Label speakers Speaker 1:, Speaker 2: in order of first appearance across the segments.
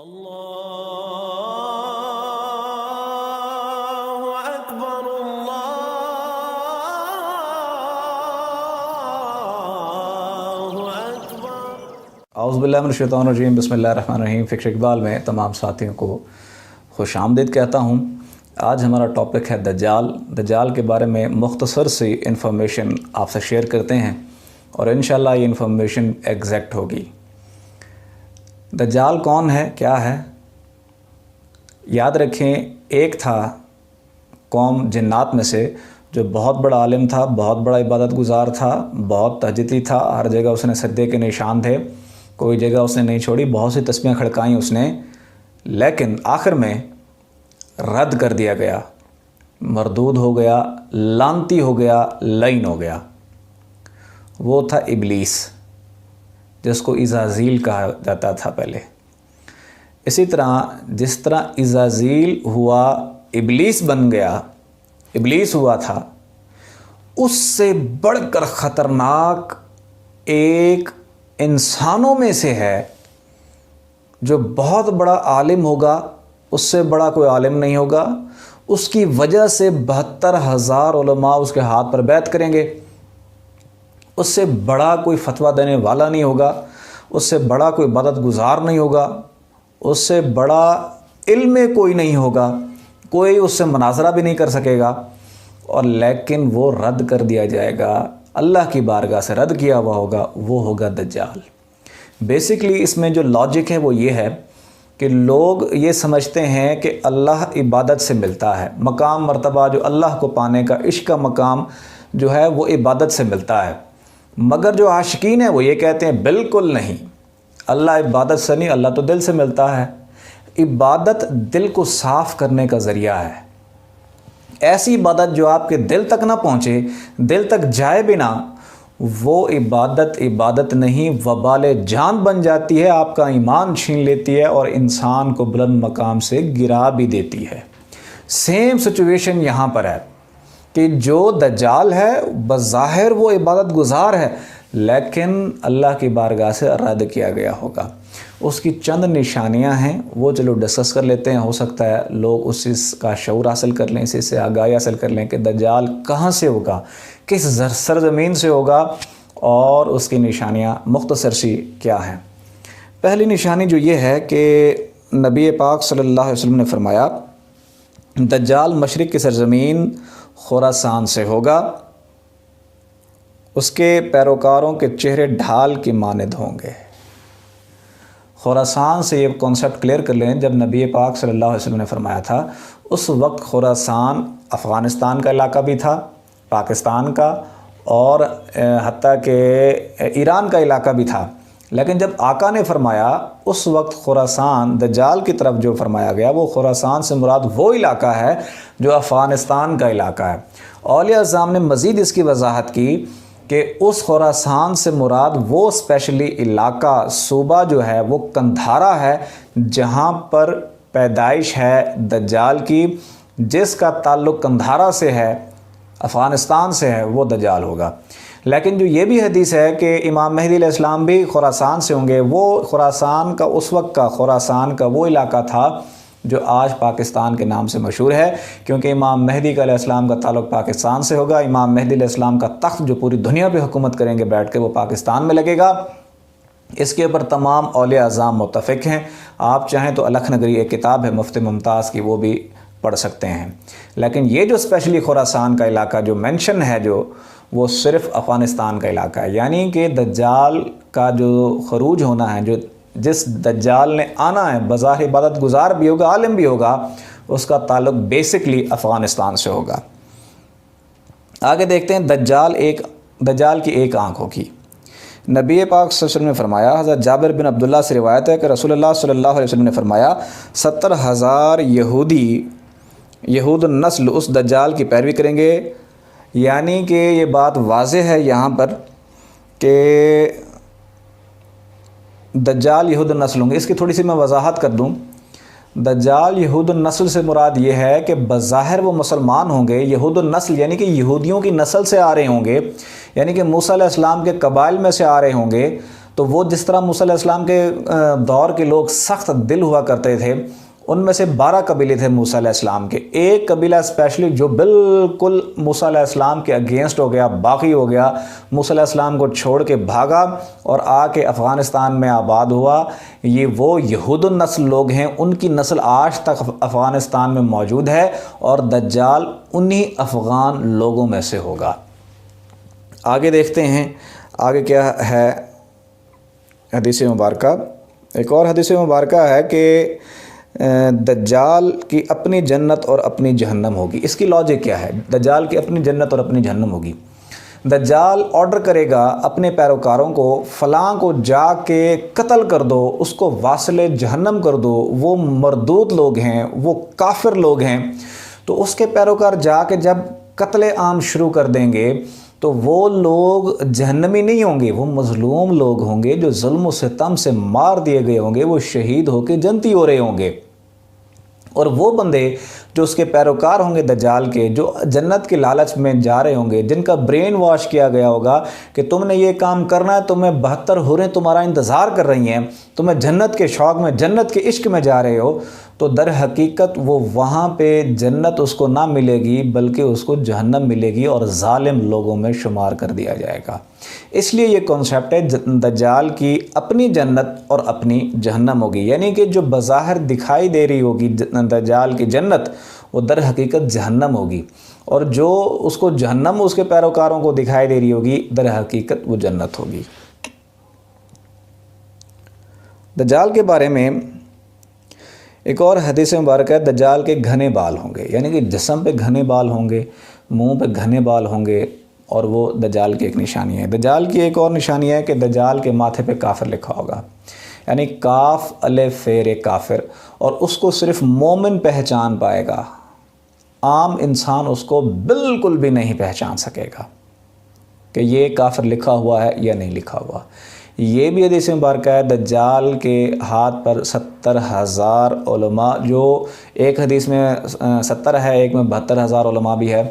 Speaker 1: اللہ اکبر اللہ اکبر۔
Speaker 2: اعوذ باللہ من الشیطان الرجیم، بسم اللہ الرحمن الرحیم۔ فکر اقبال میں تمام ساتھیوں کو خوش آمدید کہتا ہوں۔ آج ہمارا ٹاپک ہے دجال۔ دجال کے بارے میں مختصر سی انفارمیشن آپ سے شیئر کرتے ہیں اور انشاءاللہ یہ انفارمیشن ایگزیکٹ ہوگی۔ دجال کون ہے، کیا ہے؟ یاد رکھیں، ایک تھا قوم جنات میں سے جو بہت بڑا عالم تھا، بہت بڑا عبادت گزار تھا، بہت تہجدی تھا، ہر جگہ اس نے سجدے کے نشان تھے، کوئی جگہ اس نے نہیں چھوڑی، بہت سی تسبیحیں کھڑکائیں اس نے، لیکن آخر میں رد کر دیا گیا، مردود ہو گیا، لعنتی ہو گیا، لعین ہو گیا۔ وہ تھا ابلیس، جس کو عزازیل کہا جاتا تھا پہلے۔ اسی طرح جس طرح عزازیل ہوا ابلیس بن گیا، ابلیس ہوا تھا، اس سے بڑھ کر خطرناک ایک انسانوں میں سے ہے جو بہت بڑا عالم ہوگا، اس سے بڑا کوئی عالم نہیں ہوگا، اس کی وجہ سے 72,000 علماء اس کے ہاتھ پر بیعت کریں گے، اس سے بڑا کوئی فتویٰ دینے والا نہیں ہوگا، اس سے بڑا کوئی عبادت گزار نہیں ہوگا، اس سے بڑا علم کوئی نہیں ہوگا، کوئی اس سے مناظرہ بھی نہیں کر سکے گا، اور لیکن وہ رد کر دیا جائے گا، اللہ کی بارگاہ سے رد کیا ہوا ہوگا، وہ ہوگا دجال۔ بیسکلی اس میں جو لاجک ہے وہ یہ ہے کہ لوگ یہ سمجھتے ہیں کہ اللہ عبادت سے ملتا ہے، مقام مرتبہ جو اللہ کو پانے کا عشق کا مقام جو ہے وہ عبادت سے ملتا ہے، مگر جو عاشقین ہیں وہ یہ کہتے ہیں بالکل نہیں، اللہ عبادت سے نہیں، اللہ تو دل سے ملتا ہے۔ عبادت دل کو صاف کرنے کا ذریعہ ہے، ایسی عبادت جو آپ کے دل تک نہ پہنچے، دل تک جائے بنا، وہ عبادت نہیں، وبال جان بن جاتی ہے، آپ کا ایمان چھین لیتی ہے اور انسان کو بلند مقام سے گرا بھی دیتی ہے۔ سیم سچویشن یہاں پر ہے کہ جو دجال ہے بظاہر وہ عبادت گزار ہے، لیکن اللہ کی بارگاہ سے رد کیا گیا ہوگا۔ اس کی چند نشانیاں ہیں، وہ چلو ڈسکس کر لیتے ہیں، ہو سکتا ہے لوگ اس چیز کا شعور حاصل کر لیں، اسی سے آگاہی حاصل کر لیں کہ دجال کہاں سے ہوگا، کس سرزمین سے ہوگا، اور اس کی نشانیاں مختصر سی کیا ہیں۔ پہلی نشانی جو یہ ہے کہ نبی پاک صلی اللہ علیہ وسلم نے فرمایا دجال مشرق کی سرزمین خراسان سے ہوگا، اس کے پیروکاروں کے چہرے ڈھال کی مانند ہوں گے۔ خراسان سے یہ کانسیپٹ کلیئر کر لیں، جب نبی پاک صلی اللہ علیہ وسلم نے فرمایا تھا اس وقت خراسان افغانستان کا علاقہ بھی تھا، پاکستان کا، اور حتیٰ کہ ایران کا علاقہ بھی تھا، لیکن جب آقا نے فرمایا اس وقت خراسان دجال کی طرف جو فرمایا گیا وہ خراسان سے مراد وہ علاقہ ہے جو افغانستان کا علاقہ ہے۔ اولیاء اعظام نے مزید اس کی وضاحت کی کہ اس خراسان سے مراد وہ اسپیشلی علاقہ صوبہ جو ہے وہ قندھارا ہے، جہاں پر پیدائش ہے دجال کی، جس کا تعلق قندھارا سے ہے، افغانستان سے ہے، وہ دجال ہوگا۔ لیکن جو یہ بھی حدیث ہے کہ امام مہدی علیہ السلام بھی خراسان سے ہوں گے، وہ خراسان کا اس وقت کا خراسان کا وہ علاقہ تھا جو آج پاکستان کے نام سے مشہور ہے، کیونکہ امام مہدی علیہ السلام کا تعلق پاکستان سے ہوگا، امام مہدی علیہ السلام کا تخت جو پوری دنیا پہ حکومت کریں گے بیٹھ کے وہ پاکستان میں لگے گا۔ اس کے اوپر تمام اولیاء اعظام متفق ہیں، آپ چاہیں تو الکھ نگری ایک کتاب ہے مفتی ممتاز کی، وہ بھی پڑھ سکتے ہیں۔ لیکن یہ جو اسپیشلی خراسان کا علاقہ جو مینشن ہے جو وہ صرف افغانستان کا علاقہ ہے، یعنی کہ دجال کا جو خروج ہونا ہے، جو جس دجال نے آنا ہے بظاہر عبادت گزار بھی ہوگا، عالم بھی ہوگا، اس کا تعلق بیسکلی افغانستان سے ہوگا۔ آگے دیکھتے ہیں دجال کی ایک آنکھ ہوگی۔ نبی پاک صلی اللہ علیہ وسلم نے فرمایا، حضرت جابر بن عبداللہ سے روایت ہے کہ رسول اللہ صلی اللہ علیہ وسلم نے فرمایا 70,000 یہود النسل اس دجال کی پیروی کریں گے، یعنی کہ یہ بات واضح ہے یہاں پر کہ دجال یہود النسل ہوں گے۔ اس کی تھوڑی سی میں وضاحت کر دوں، دجال یہود النسل سے مراد یہ ہے کہ بظاہر وہ مسلمان ہوں گے، یہود النسل یعنی کہ یہودیوں کی نسل سے آ رہے ہوں گے، یعنی کہ موسیٰ علیہ السلام کے قبائل میں سے آ رہے ہوں گے، تو وہ جس طرح موسیٰ علیہ السلام کے دور کے لوگ سخت دل ہوا کرتے تھے، ان میں سے 12 قبیلے تھے موسیٰ علیہ السلام کے، ایک قبیلہ اسپیشلی جو بالکل موسیٰ علیہ السلام کے اگینسٹ ہو گیا، باغی ہو گیا، موسیٰ علیہ السلام کو چھوڑ کے بھاگا اور آ کے افغانستان میں آباد ہوا۔ یہ وہ یہود النسل لوگ ہیں، ان کی نسل آج تک افغانستان میں موجود ہے، اور دجال انہی افغان لوگوں میں سے ہوگا۔ آگے دیکھتے ہیں آگے کیا ہے حدیث مبارکہ۔ ایک اور حدیث مبارکہ ہے کہ دجال کی اپنی جنت اور اپنی جہنم ہوگی۔ اس کی لاجک کیا ہے؟ دجال کی اپنی جنت اور اپنی جہنم ہوگی۔ دجال آرڈر کرے گا اپنے پیروکاروں کو، فلاں کو جا کے قتل کر دو، اس کو واصل جہنم کر دو، وہ مردود لوگ ہیں، وہ کافر لوگ ہیں۔ تو اس کے پیروکار جا کے جب قتل عام شروع کر دیں گے تو وہ لوگ جہنمی نہیں ہوں گے، وہ مظلوم لوگ ہوں گے جو ظلم و ستم سے مار دیے گئے ہوں گے، وہ شہید ہو کے جنتی ہو رہے ہوں گے۔ اور وہ بندے جو اس کے پیروکار ہوں گے دجال کے، جو جنت کے لالچ میں جا رہے ہوں گے، جن کا برین واش کیا گیا ہوگا کہ تم نے یہ کام کرنا ہے، تمہیں 72 حوریں تمہارا انتظار کر رہی ہیں، تمہیں جنت کے شوق میں، جنت کے عشق میں جا رہے ہو، تو در حقیقت وہ وہاں پہ جنت اس کو نہ ملے گی بلکہ اس کو جہنم ملے گی، اور ظالم لوگوں میں شمار کر دیا جائے گا۔ اس لیے یہ کانسیپٹ ہے دجال کی اپنی جنت اور اپنی جہنم ہوگی، یعنی کہ جو بظاہر دکھائی دے رہی ہوگی دجال کی جنت، وہ در حقیقت جہنم ہوگی، اور جو اس کو جہنم اس کے پیروکاروں کو دکھائی دے رہی ہوگی، در حقیقت وہ جنت ہوگی۔ دجال کے بارے میں ایک اور حدیث مبارکہ ہے، دجال کے گھنے بال ہوں گے، یعنی کہ جسم پہ گھنے بال ہوں گے، منہ پہ گھنے بال ہوں گے، اور وہ دجال کی ایک نشانی ہے۔ دجال کی ایک اور نشانی ہے کہ دجال کے ماتھے پہ کافر لکھا ہوگا، یعنی کاف الف فیر کافر، اور اس کو صرف مومن پہچان پائے گا، عام انسان اس کو بالکل بھی نہیں پہچان سکے گا کہ یہ کافر لکھا ہوا ہے یا نہیں لکھا ہوا۔ یہ بھی حدیث مبارکہ ہے، دجال کے ہاتھ پر 70,000 علماء، جو ایک حدیث میں 70 ہے، ایک میں 72,000 علماء بھی ہے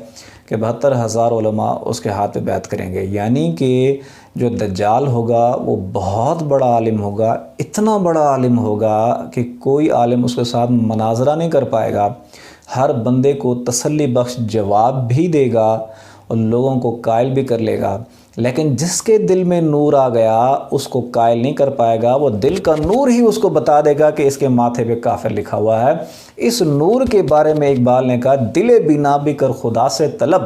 Speaker 2: کہ 72,000 علماء اس کے ہاتھ پہ بیعت کریں گے، یعنی کہ جو دجال ہوگا وہ بہت بڑا عالم ہوگا، اتنا بڑا عالم ہوگا کہ کوئی عالم اس کے ساتھ مناظرہ نہیں کر پائے گا، ہر بندے کو تسلی بخش جواب بھی دے گا اور لوگوں کو قائل بھی کر لے گا، لیکن جس کے دل میں نور آ گیا اس کو قائل نہیں کر پائے گا، وہ دل کا نور ہی اس کو بتا دے گا کہ اس کے ماتھے پہ کافر لکھا ہوا ہے۔ اس نور کے بارے میں اقبال نے کہا، دل بینا بھی کر خدا سے طلب،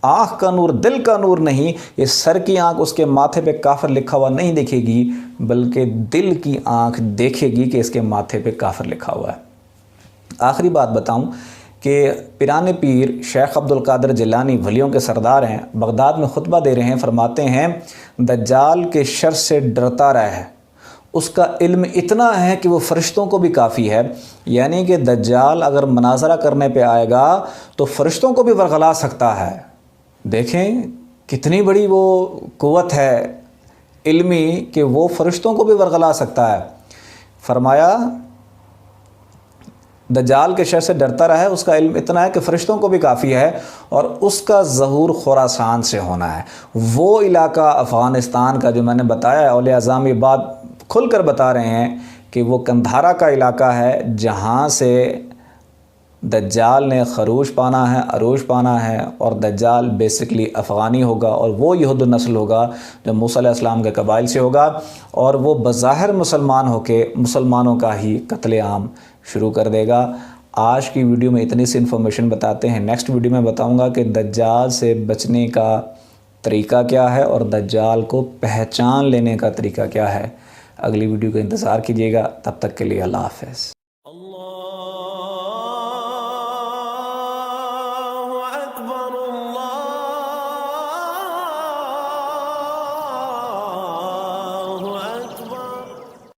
Speaker 2: آنکھ کا نور دل کا نور نہیں، یہ سر کی آنکھ اس کے ماتھے پہ کافر لکھا ہوا نہیں دیکھے گی، بلکہ دل کی آنکھ دیکھے گی کہ اس کے ماتھے پہ کافر لکھا ہوا ہے۔ آخری بات بتاؤں کہ پیران پیر شیخ عبد القادر جیلانی ولیوں کے سردار ہیں، بغداد میں خطبہ دے رہے ہیں، فرماتے ہیں دجال کے شر سے ڈرتا رہے، اس کا علم اتنا ہے کہ وہ فرشتوں کو بھی کافی ہے، یعنی کہ دجال اگر مناظرہ کرنے پہ آئے گا تو فرشتوں کو بھی ورغلا سکتا ہے۔ دیکھیں کتنی بڑی وہ قوت ہے علمی کہ وہ فرشتوں کو بھی ورغلا سکتا ہے۔ فرمایا دجال کے شر سے ڈرتا رہے، اس کا علم اتنا ہے کہ فرشتوں کو بھی کافی ہے، اور اس کا ظہور خراسان سے ہونا ہے، وہ علاقہ افغانستان کا جو میں نے بتایا، اولیاء اعظام یہ بات کھل کر بتا رہے ہیں کہ وہ کندھارا کا علاقہ ہے جہاں سے دجال نے خروج پانا ہے، عروج پانا ہے، اور دجال بیسکلی افغانی ہوگا، اور وہ یہود النسل ہوگا جو موسیٰ علیہ السلام کے قبائل سے ہوگا، اور وہ بظاہر مسلمان ہو کے مسلمانوں کا ہی قتل عام شروع کر دے گا۔ آج کی ویڈیو میں اتنی سی انفارمیشن بتاتے ہیں، نیکسٹ ویڈیو میں بتاؤں گا کہ دجال سے بچنے کا طریقہ کیا ہے اور دجال کو پہچان لینے کا طریقہ کیا ہے۔ اگلی ویڈیو کا انتظار کیجیے گا، تب تک کے لیے اللہ حافظ۔